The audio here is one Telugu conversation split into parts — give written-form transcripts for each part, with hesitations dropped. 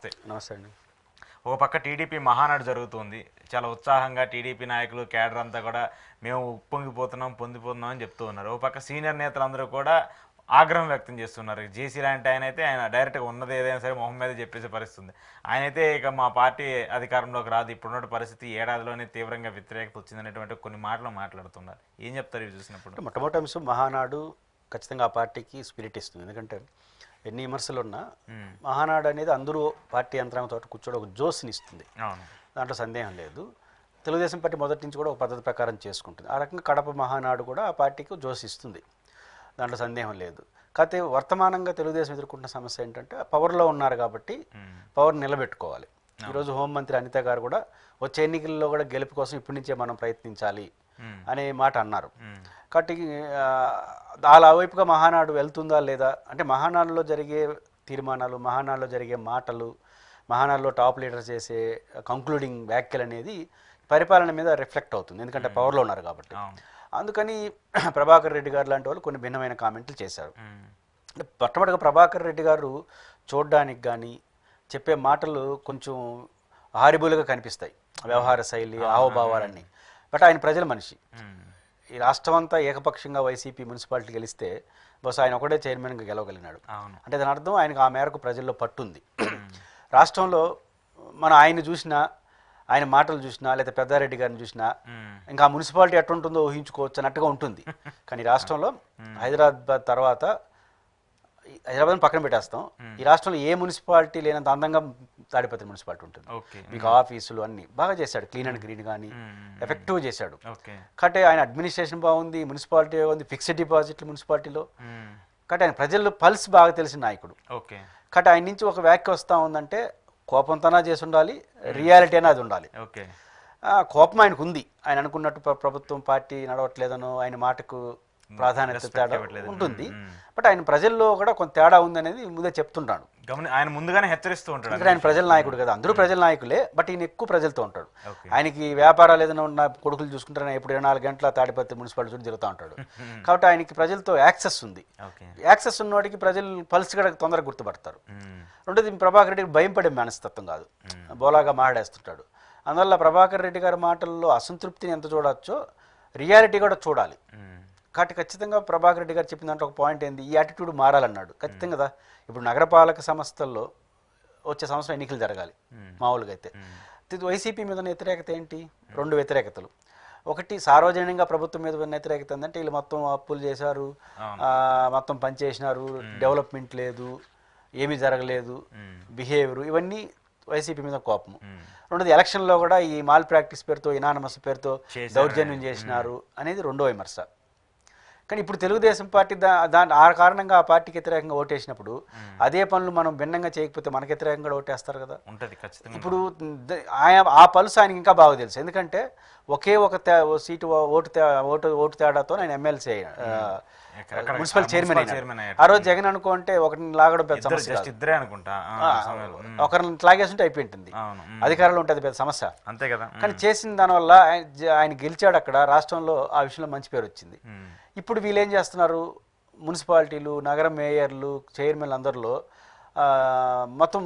నమస్తే. నమస్తే అండి. ఒక పక్క టీడీపీ మహానాడు జరుగుతుంది. చాలా ఉత్సాహంగా టీడీపీ నాయకులు కేడర్ అంతా కూడా మేము ఉప్పొంగిపోతున్నాం పొందిపోతున్నాం అని చెప్తూ ఉన్నారు. ఒక పక్క సీనియర్ నేతలందరూ కూడా ఆగ్రహం వ్యక్తం చేస్తున్నారు. జేసీ లాంటి ఆయన అయితే ఆయన డైరెక్ట్గా ఉన్నది ఏదైనా సరే మొహం మీద చెప్పేసే పరిస్థితుంది. ఆయన అయితే ఇక మా పార్టీ అధికారంలోకి రాదు, ఇప్పుడున్న పరిస్థితి ఏడాదిలోనే తీవ్రంగా వ్యతిరేకత వచ్చిందనేటువంటి కొన్ని మాటలు మాట్లాడుతున్నారు. ఏం చెప్తారు ఇవి చూసినప్పుడు? మొట్టమొదటి అంశం మహానాడు ఖచ్చితంగా ఆ పార్టీకి స్పిరిట్ ఇస్తుంది. ఎందుకంటే ఎన్ని విమర్శలు ఉన్నా మహానాడు అనేది అందరూ పార్టీ యంత్రాంగంతో కూర్చోడం ఒక జోస్ని ఇస్తుంది. దాంట్లో సందేహం లేదు. తెలుగుదేశం పార్టీ మొదటి నుంచి కూడా ఒక పద్ధతి ప్రకారం చేసుకుంటుంది. ఆ రకంగా కడప మహానాడు కూడా ఆ పార్టీకి జోస్ ఇస్తుంది. దాంట్లో సందేహం లేదు. కాకపోతే వర్తమానంగా తెలుగుదేశం ఎదుర్కొంటున్న సమస్య ఏంటంటే పవర్లో ఉన్నారు కాబట్టి పవర్ నిలబెట్టుకోవాలి. ఈరోజు హోంమంత్రి అనిత గారు కూడా వచ్చే ఎన్నికల్లో కూడా గెలుపు కోసం ఇప్పటి నుంచే మనం ప్రయత్నించాలి అనే మాట అన్నారు. కాబట్టి అలా వైపుగా మహానాడు వెళ్తుందా లేదా అంటే మహానాడులో జరిగే తీర్మానాలు, మహానాడులో జరిగే మాటలు, మహానాడులో టాప్ లీడర్ చేసే కంక్లూడింగ్ వ్యాఖ్యలు అనేది పరిపాలన మీద రిఫ్లెక్ట్ అవుతుంది. ఎందుకంటే పవర్లో ఉన్నారు కాబట్టి. అందుకని ప్రభాకర్ రెడ్డి గారు లాంటి వాళ్ళు కొన్ని భిన్నమైన కామెంట్లు చేశారు. మొట్టమొదటిగా ప్రభాకర్ రెడ్డి గారు చూడడానికి కానీ చెప్పే మాటలు కొంచెం హారిబుల్గా కనిపిస్తాయి, వ్యవహార శైలి, హావభావాలన్నీ. బట్ ఆయన ప్రజల మనిషి. ఈ రాష్ట్రం అంతా ఏకపక్షంగా వైసీపీ మున్సిపాలిటీ గెలిస్తే బహుశా ఆయన ఒకటే చైర్మన్గా గెలవగలిగినాడు. అంటే దాని అర్థం ఆయనకు ఆ మేరకు ప్రజల్లో పట్టుంది. రాష్ట్రంలో మనం ఆయన చూసినా, ఆయన మాటలు చూసినా, లేదా పెద్దారెడ్డి గారిని చూసినా ఇంకా ఆ మున్సిపాలిటీ ఎట్టుంటుందో ఊహించుకోవచ్చు అన్నట్టుగా ఉంటుంది. కానీ రాష్ట్రంలో హైదరాబాద్ తర్వాత, హైదరాబాద్ని పక్కన పెట్టేస్తాం, ఈ రాష్ట్రంలో ఏ మున్సిపాలిటీ లేనంత అందంగా తాడిపత్రి మున్సిపాలిటీ ఉంటుంది. మీకు ఆఫీసులు అన్నీ బాగా చేశాడు, క్లీన్ అండ్ గ్రీన్ కానీ ఎఫెక్టివ్గా చేశాడు. కాబట్టి ఆయన అడ్మినిస్ట్రేషన్ బాగుంది, మున్సిపాలిటీ బాగుంది, ఫిక్స్డ్ డిపాజిట్లు మున్సిపాలిటీలో. కాబట్టి ఆయన ప్రజల్లో పల్స్ బాగా తెలిసిన నాయకుడు. కాబట్టి ఆయన నుంచి ఒక వ్యాఖ్య వస్తూ ఉందంటే కోపంతోనా చేసి ఉండాలి, రియాలిటీ అయినా అది ఉండాలి. కోపం ఆయనకు ఉంది. ఆయన అనుకున్నట్టు ప్రభుత్వం పార్టీ నడవట్లేదనో, ఆయన మాటకు ప్రాధాన్యత తేడా ఉంటుంది. బట్ ఆయన ప్రజల్లో కూడా కొంత తేడా ఉందనేది ముందే చెప్తుంటాడు. ఆయన ముందుగానే హెచ్చరిస్తూ ఉంటాడు. ఇక్కడ ఆయన ప్రజల నాయకుడు కదా, అందరూ ప్రజల నాయకులే. బట్ ఈయన ఎక్కువ ప్రజలతో ఉంటాడు. ఆయనకి వ్యాపారాలు ఏదైనా ఉన్న కొడుకులు చూసుకుంటారని ఎప్పుడు 24 గంటల తాడిపత్రి మున్సిపాలిటీ చుట్టూ తిరుగుతూ ఉంటాడు. కాబట్టి ఆయనకి ప్రజలతో యాక్సెస్ ఉంది. యాక్సెస్ ఉన్నవాడికి ప్రజలు పల్స్ కూడా తొందరగా గుర్తుపడతారు. రెండోది ప్రభాకర్ రెడ్డికి భయం పడే మనస్తత్వం కాదు, బోలాగా మాట్లాడేస్తుంటాడు. అందువల్ల ప్రభాకర్ రెడ్డి గారి మాటల్లో అసంతృప్తిని ఎంత చూడొచ్చో రియాలిటీ కూడా చూడాలి. కాబట్టి ఖచ్చితంగా ప్రభాకర్ రెడ్డి గారు చెప్పిన దాంట్లో ఒక పాయింట్ ఏంది, ఈ యాటిట్యూడ్ మారాలన్నాడు. ఖచ్చితంగా కదా. ఇప్పుడు నగరపాలక సంస్థల్లో వచ్చే సంవత్సరం ఎన్నికలు జరగాలి మామూలుగా అయితే. వైసీపీ మీద ఉన్న వ్యతిరేకత ఏంటి? 2 వ్యతిరేకతలు. ఒకటి సార్వజనికంగా ప్రభుత్వం మీద ఉన్న వ్యతిరేకత ఏంటంటే వీళ్ళు మొత్తం అప్పులు చేశారు, మొత్తం పనిచేసినారు, డెవలప్మెంట్ లేదు, ఏమీ జరగలేదు, బిహేవియర్, ఇవన్నీ వైసీపీ మీద కోపము. రెండోది ఎలక్షన్లో కూడా ఈ మాల్ ప్రాక్టీస్ పేరుతో, ఇనానమస్ పేరుతో దౌర్జన్యం చేసినారు అనేది రెండో విమర్శ. కానీ ఇప్పుడు తెలుగుదేశం పార్టీ ఆ కారణంగా ఆ పార్టీకి వ్యతిరేకంగా ఓటేసినప్పుడు అదే పనులు మనం భిన్నంగా చేయకపోతే మనకు వ్యతిరేకంగా ఓటేస్తారు కదా. ఇప్పుడు ఆ పలుసు ఆయనకి ఇంకా బాగా తెలుసు. ఎందుకంటే ఒకే ఒక సీటు ఓటు తేడాతో ఆయన ఎమ్మెల్సీ మున్సిపల్ చైర్మన్ అయినా. ఆ రోజు జగన్ అనుకుంటే ఒకరిని లాగడం పెద్ద సమస్య, ఒకరిని లాగేస్తుంటే అయిపోయింటుంది, అధికారంలో ఉంటుంది పెద్ద సమస్య అంతే కదా. కానీ చేసిన దానివల్ల ఆయన గెలిచాడు అక్కడ, రాష్ట్రంలో ఆ విషయంలో మంచి పేరు వచ్చింది. ఇప్పుడు వీళ్ళు ఏం చేస్తున్నారు, మున్సిపాలిటీలు, నగర మేయర్లు, చైర్మన్లు అందరిలో మొత్తం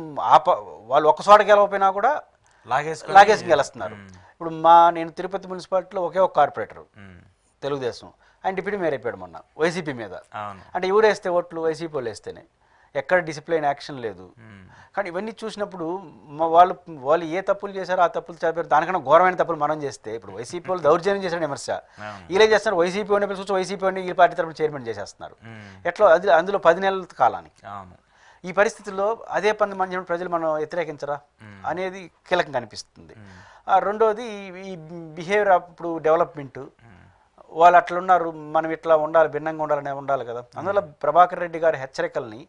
వాళ్ళు ఒక్క చోట గెలవపోయినా కూడా లాగేసి గెలుస్తున్నారు. ఇప్పుడు నేను తిరుపతి మున్సిపాలిటీలో ఒకే ఒక కార్పొరేటర్ తెలుగుదేశం, ఆయన డిప్యూటీ మేయర్ అయిపోయాడు మొన్న వైసీపీ మీద. అంటే ఎవరు వేస్తే ఓట్లు వైసీపీ వాళ్ళు వేస్తేనే, ఎక్కడ డిసిప్లిన్ యాక్షన్ లేదు. కానీ ఇవన్నీ చూసినప్పుడు వాళ్ళు ఏ తప్పులు చేశారో ఆ తప్పులు చెప్పారు, దానికన్నా ఘోరమైన తప్పులు మనం చేస్తే, ఇప్పుడు వైసీపీ వాళ్ళు దౌర్జన్యం చేసిన విమర్శ, వీళ్ళేం చేస్తున్నారు, వైసీపీ వాడిని పిలుచుకొచ్చి వైసీపీ వాడిని ఈ పార్టీ తరఫున చైర్మన్ చేసేస్తున్నారు. ఎట్లా అందులో 10 నెలల కాలానికి. ఈ పరిస్థితుల్లో అదే పని మన ప్రజలు మనం వ్యతిరేకించరా అనేది కీలకంగా అనిపిస్తుంది. రెండోది ఈ బిహేవియర్, ఇప్పుడు డెవలప్మెంట్, వాళ్ళు అట్లా ఉన్నారు, మనం ఇట్లా ఉండాలి, భిన్నంగా ఉండాలనే ఉండాలి కదా. అందువల్ల ప్రభాకర్ రెడ్డి గారి హెచ్చరికల్ని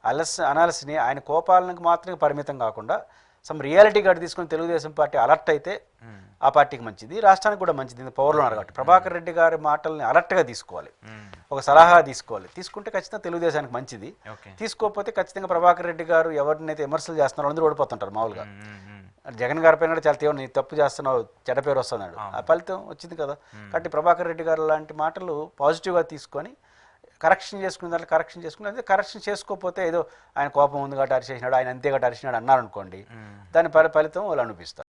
అనాలిసిస్ని ఆయన కోపాలకు మాత్రమే పరిమితం కాకుండా సమ్ రియాలిటీ గార్డ్ తీసుకొని తెలుగుదేశం పార్టీ అలర్ట్ అయితే ఆ పార్టీకి మంచిది, రాష్ట్రానికి కూడా మంచిది. పవర్లో ఉన్నారు కాబట్టి ప్రభాకర్ రెడ్డి గారి మాటల్ని అలర్ట్గా తీసుకోవాలి, ఒక సలహా తీసుకోవాలి. తీసుకుంటే ఖచ్చితంగా తెలుగుదేశానికి మంచిది. తీసుకోకపోతే ఖచ్చితంగా ప్రభాకర్ రెడ్డి గారు ఎవరినైతే విమర్శలు చేస్తున్నారో అందరూ ఓడిపోతుంటారు మామూలుగా. జగన్ గారి పైన కూడా చాలా తీవ్ర, నీ తప్పు చేస్తున్నావు, చెడ్డ పేరు వస్తున్నాడు, ఆ ఫలితం వచ్చింది కదా. కాబట్టి ప్రభాకర్ రెడ్డి గారు లాంటి మాటలు పాజిటివ్గా తీసుకొని కరెక్షన్ చేసుకున్న దాంట్లో కరెక్షన్ చేసుకుని అదే కరెక్షన్ చేసుకోకపోతే ఏదో ఆయన కోపం ఉంది కాబట్టి అరిచేసినాడు ఆయన అంతే కాబట్టి అరిచినాడు అన్నారనుకోండి దాని ఫలితం వాళ్ళు అనిపిస్తారు.